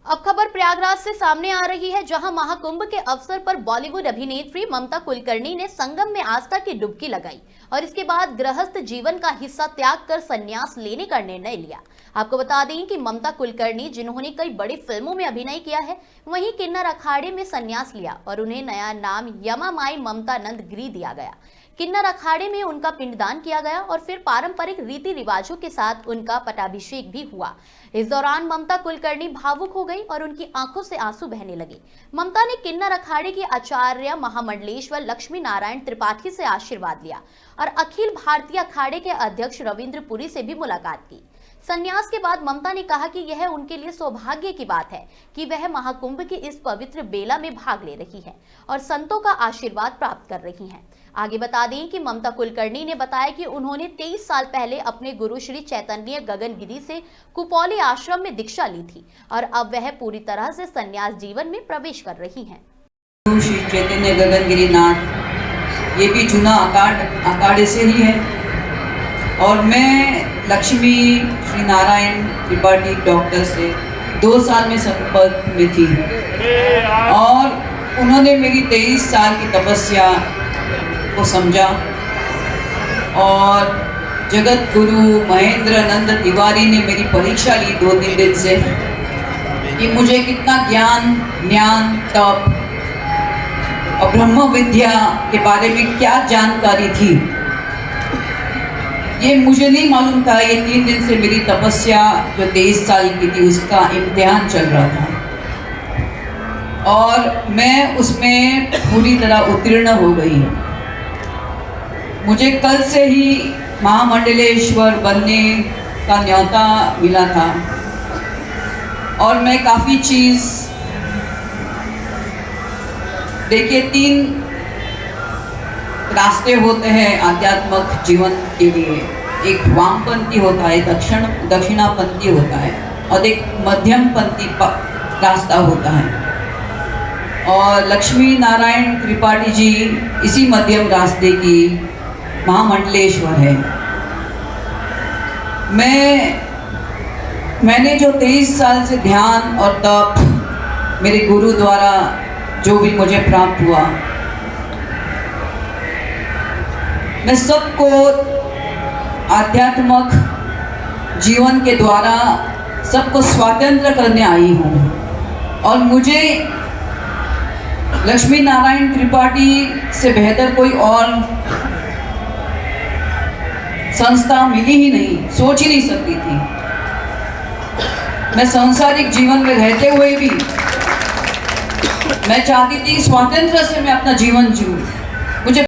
अब खबर प्रयागराज से सामने आ रही है, जहां महाकुंभ के अवसर पर बॉलीवुड अभिनेत्री ममता कुलकर्णी ने संगम में आस्था की डुबकी लगाई और इसके बाद गृहस्थ जीवन का हिस्सा त्याग कर संन्यास लेने का निर्णय लिया। आपको बता दें कि ममता कुलकर्णी, जिन्होंने कई बड़ी फिल्मों में अभिनय किया है, वहीं किन्नर अखाड़े में संन्यास लिया और उन्हें नया नाम यमा माई ममता नंद गिरी दिया गया। किन्नर अखाड़े में उनका पिंडदान किया गया और फिर पारंपरिक रीति रिवाजों के साथ उनका पटाभिषेक भी हुआ। इस दौरान ममता कुलकर्णी भावुक हो गई और उनकी आंखों से आंसू बहने लगे। ममता ने किन्नर अखाड़े के आचार्य महामंडलेश्वर लक्ष्मी नारायण त्रिपाठी से आशीर्वाद लिया और अखिल भारतीय अखाड़े के अध्यक्ष रविंद्र पुरी से भी मुलाकात की। संन्यास के बाद ममता ने कहा कि यह उनके लिए सौभाग्य की बात है कि वह महाकुंभ की इस पवित्र बेला में भाग ले रही हैं और संतों का आशीर्वाद प्राप्त कर रही हैं। आगे बता दें कि ममता कुलकर्णी ने बताया कि उन्होंने 23 साल पहले अपने गुरु श्री चैतन्य गगनगिरी से कुपौली आश्रम में दीक्षा ली थी और अब वह पूरी तरह से संन्यास जीवन में प्रवेश कर रही हैं। गुरु श्री चैतन्य गगनगिरी नाथ, ये भी चुना अखाड़े से ही है और मैं लक्ष्मी श्री नारायण त्रिपाठी डॉक्टर से 2 साल में संपर्क में थी और उन्होंने मेरी 23 साल की तपस्या को समझा और जगत गुरु महेंद्र नंद तिवारी ने मेरी परीक्षा ली 2-3 दिन से कि मुझे कितना ज्ञान तप और ब्रह्म विद्या के बारे में क्या जानकारी थी, ये मुझे नहीं मालूम था। ये 3 दिन से मेरी तपस्या जो 23 साल की थी उसका इम्तिहान चल रहा था और मैं उसमें पूरी तरह उत्तीर्ण हो गई। मुझे कल से ही महामंडलेश्वर बनने का न्योता मिला था और मैं काफ़ी चीज़ देखिए 3 रास्ते होते हैं आध्यात्मिक जीवन के लिए। एक वामपंथी होता है, दक्षिणापंथी होता है और एक मध्यमपंथी रास्ता होता है और लक्ष्मी नारायण त्रिपाठी जी इसी मध्यम रास्ते की महामंडलेश्वर है। मैंने जो 23 साल से ध्यान और तप मेरे गुरु द्वारा जो भी मुझे प्राप्त हुआ, मैं सबको आध्यात्मिक जीवन के द्वारा सबको स्वतंत्र करने आई हूँ और मुझे लक्ष्मी नारायण त्रिपाठी से बेहतर कोई और संस्था मिली ही नहीं, सोच ही नहीं सकती थी। मैं सांसारिक जीवन में रहते हुए भी मैं चाहती थी स्वतंत्र से मैं अपना जीवन जीऊँ।